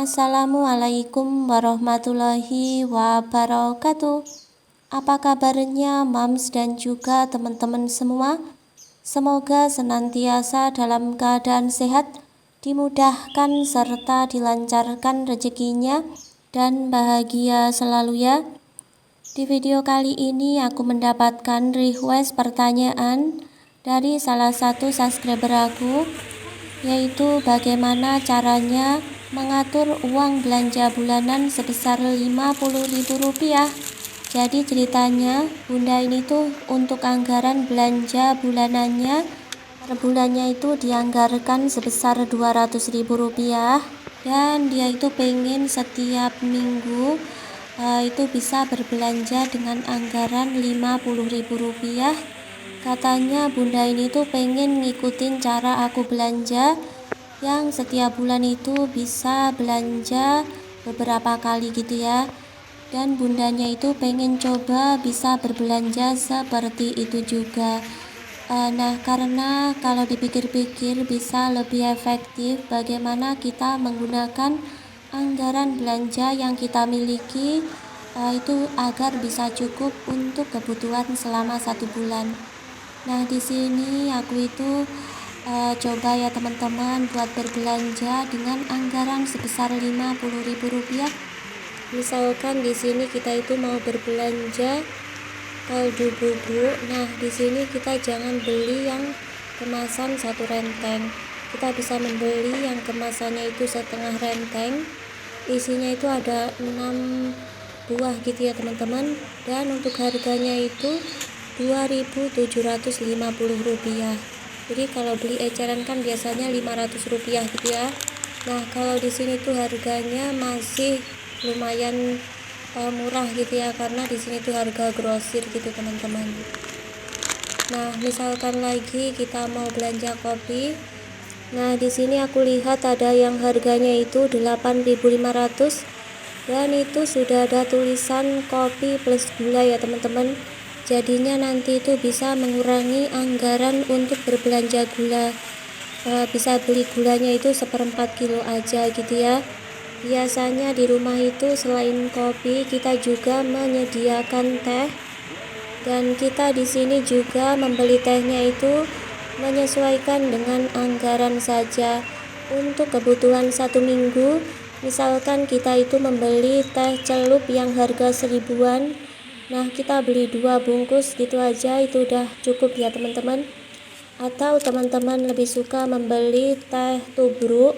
Assalamualaikum warahmatullahi wabarakatuh. Apa kabarnya Mams dan juga teman-teman semua? Semoga senantiasa dalam keadaan sehat, dimudahkan serta dilancarkan rezekinya dan bahagia selalu ya. Di video kali ini aku mendapatkan request pertanyaan dari salah satu subscriber aku, yaitu bagaimana caranya mengatur uang belanja bulanan sebesar Rp50.000. Jadi ceritanya bunda ini tuh untuk anggaran belanja bulanannya per bulannya itu dianggarkan sebesar Rp200.000, dan dia itu pengen setiap minggu itu bisa berbelanja dengan anggaran Rp50.000. Katanya bunda ini tuh pengen ngikutin cara aku belanja, yang setiap bulan itu bisa belanja beberapa kali gitu ya, dan bundanya itu pengen coba bisa berbelanja seperti itu juga. Nah, karena kalau dipikir-pikir bisa lebih efektif bagaimana kita menggunakan anggaran belanja yang kita miliki itu agar bisa cukup untuk kebutuhan selama 1 bulan. Nah, di sini aku itu coba ya teman-teman buat berbelanja dengan anggaran sebesar Rp50.000. Misalkan di sini kita itu mau berbelanja kaldu bubuk. Nah, di sini kita jangan beli yang kemasan 1 renteng. Kita bisa membeli yang kemasannya itu setengah renteng. Isinya itu ada 6 buah gitu ya teman-teman. Dan untuk harganya itu Rp2.750. Jadi kalau beli eceran kan biasanya Rp500 gitu ya. Nah, kalau di sini tuh harganya masih lumayan murah gitu ya, karena di sini tuh harga grosir gitu teman-teman. Nah, misalkan lagi kita mau belanja kopi. Nah, di sini aku lihat ada yang harganya itu Rp8.500, dan itu sudah ada tulisan kopi plus gula ya teman-teman. Jadinya nanti itu bisa mengurangi anggaran untuk berbelanja gula. Bisa beli gulanya itu 1/4 kilo aja gitu ya. Biasanya di rumah itu selain kopi kita juga menyediakan teh, dan kita di sini juga membeli tehnya itu menyesuaikan dengan anggaran saja. Untuk kebutuhan 1 minggu, misalkan kita itu membeli teh celup yang harga 1.000-an. Nah, kita beli 2 bungkus gitu aja, itu udah cukup ya teman-teman. Atau teman-teman lebih suka membeli teh tubruk.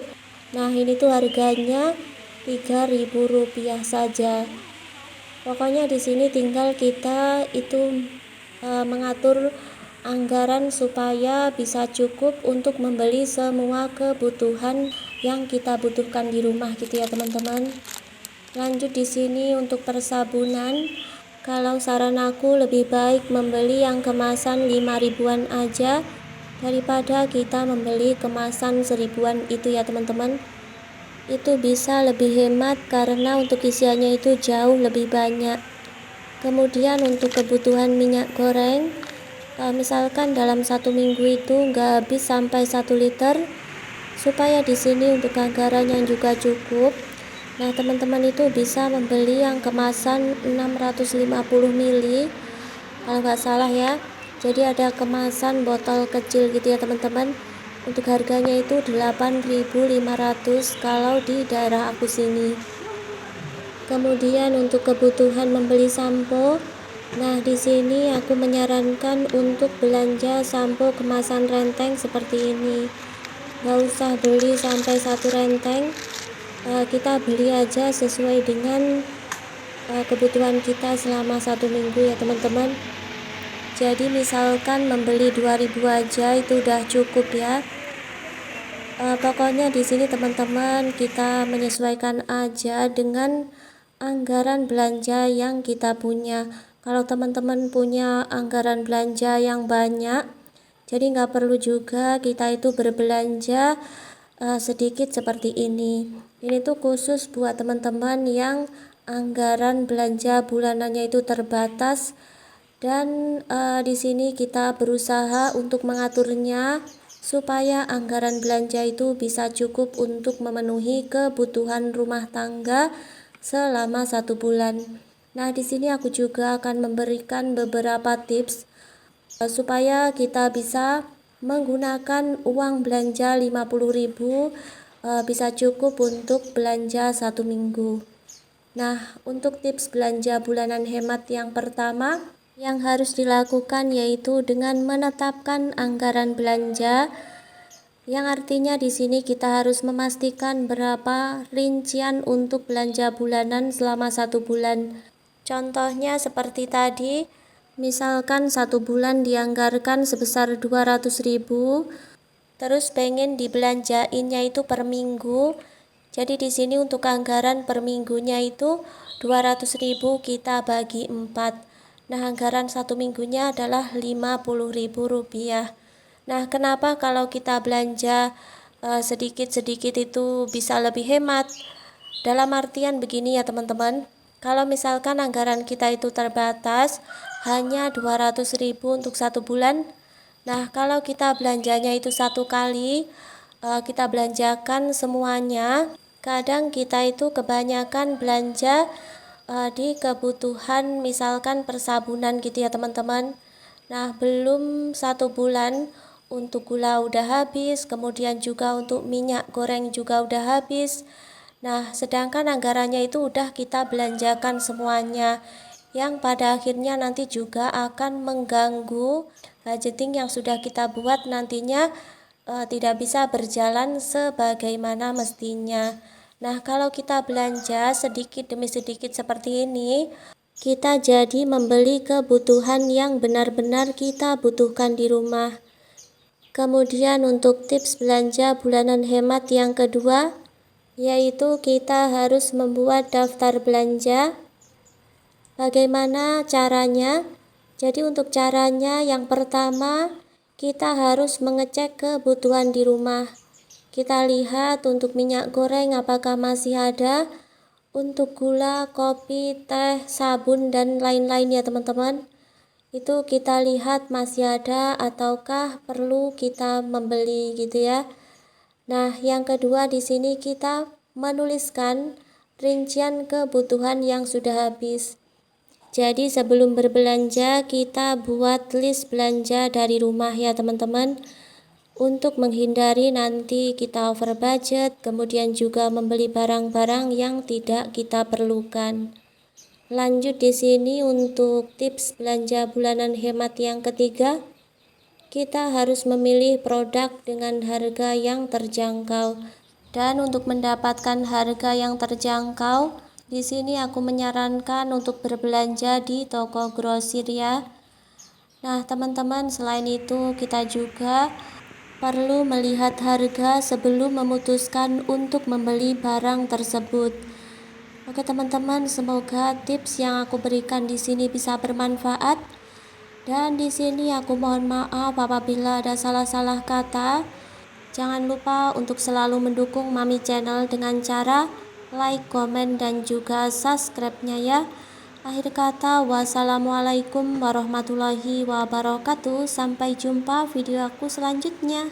Nah, ini tuh harganya Rp3.000 saja. Pokoknya di sini tinggal kita itu mengatur anggaran supaya bisa cukup untuk membeli semua kebutuhan yang kita butuhkan di rumah gitu ya teman-teman. Lanjut di sini untuk persabunan. Kalau saran aku lebih baik membeli yang kemasan 5.000-an aja daripada kita membeli kemasan 1.000-an itu ya teman-teman. Itu bisa lebih hemat karena untuk isiannya itu jauh lebih banyak. Kemudian untuk kebutuhan minyak goreng, misalkan dalam 1 minggu itu nggak habis sampai 1 liter, supaya di sini untuk anggarannya juga cukup. Nah, teman-teman itu bisa membeli yang kemasan 650 ml kalau nggak salah ya. Jadi ada kemasan botol kecil gitu ya teman-teman. Untuk harganya itu Rp8.500 kalau di daerah aku sini. Kemudian untuk kebutuhan membeli sampo, nah di sini aku menyarankan untuk belanja sampo kemasan renteng seperti ini. Nggak usah beli sampai 1 renteng. Kita beli aja sesuai dengan kebutuhan kita selama 1 minggu ya teman-teman. Jadi misalkan membeli 2.000 aja itu udah cukup ya. Pokoknya di sini teman-teman kita menyesuaikan aja dengan anggaran belanja yang kita punya. Kalau teman-teman punya anggaran belanja yang banyak, jadi nggak perlu juga kita itu berbelanja sedikit seperti ini. Ini tuh khusus buat teman-teman yang anggaran belanja bulanannya itu terbatas, dan di sini kita berusaha untuk mengaturnya supaya anggaran belanja itu bisa cukup untuk memenuhi kebutuhan rumah tangga selama 1 bulan. Nah, di sini aku juga akan memberikan beberapa tips supaya kita bisa menggunakan uang belanja 50.000 bisa cukup untuk belanja 1 minggu. Nah, untuk tips belanja bulanan hemat yang pertama yang harus dilakukan yaitu dengan menetapkan anggaran belanja, yang artinya di sini kita harus memastikan berapa rincian untuk belanja bulanan selama 1 bulan. Contohnya seperti tadi, misalkan 1 bulan dianggarkan sebesar 200.000, terus pengen dibelanjainnya itu per minggu. Jadi di sini untuk anggaran per minggunya itu 200.000 kita bagi 4. Nah, anggaran 1 minggunya adalah 50.000 rupiah. Nah, kenapa kalau kita belanja sedikit-sedikit itu bisa lebih hemat? Dalam artian begini ya teman-teman, kalau misalkan anggaran kita itu terbatas hanya 200.000 untuk 1 bulan, nah kalau kita belanjanya itu 1 kali, kita belanjakan semuanya, kadang kita itu kebanyakan belanja di kebutuhan misalkan persabunan gitu ya teman-teman. Nah, belum 1 bulan untuk gula udah habis, kemudian juga untuk minyak goreng juga udah habis. Nah, sedangkan anggarannya itu udah kita belanjakan semuanya, yang pada akhirnya nanti juga akan mengganggu budgeting yang sudah kita buat nantinya tidak bisa berjalan sebagaimana mestinya. Nah, kalau kita belanja sedikit demi sedikit seperti ini, kita jadi membeli kebutuhan yang benar-benar kita butuhkan di rumah. Kemudian untuk tips belanja bulanan hemat yang kedua, yaitu kita harus membuat daftar belanja. Bagaimana caranya? Jadi untuk caranya yang pertama, kita harus mengecek kebutuhan di rumah. Kita lihat untuk minyak goreng apakah masih ada, untuk gula, kopi, teh, sabun, dan lain-lain ya teman-teman. Itu kita lihat masih ada ataukah perlu kita membeli gitu ya. Nah, yang kedua di sini kita menuliskan rincian kebutuhan yang sudah habis. Jadi sebelum berbelanja kita buat list belanja dari rumah ya teman-teman, untuk menghindari nanti kita over budget, kemudian juga membeli barang-barang yang tidak kita perlukan. Lanjut di sini untuk tips belanja bulanan hemat yang ketiga, kita harus memilih produk dengan harga yang terjangkau. Dan untuk mendapatkan harga yang terjangkau, di sini aku menyarankan untuk berbelanja di toko grosir ya. Nah, teman-teman, selain itu kita juga perlu melihat harga sebelum memutuskan untuk membeli barang tersebut. Oke, teman-teman, semoga tips yang aku berikan di sini bisa bermanfaat. Dan di sini aku mohon maaf apabila ada salah-salah kata. Jangan lupa untuk selalu mendukung Mami Channel dengan cara like, komen, dan juga subscribe-nya ya. Akhir kata, wassalamualaikum warahmatullahi wabarakatuh. Sampai jumpa video aku selanjutnya.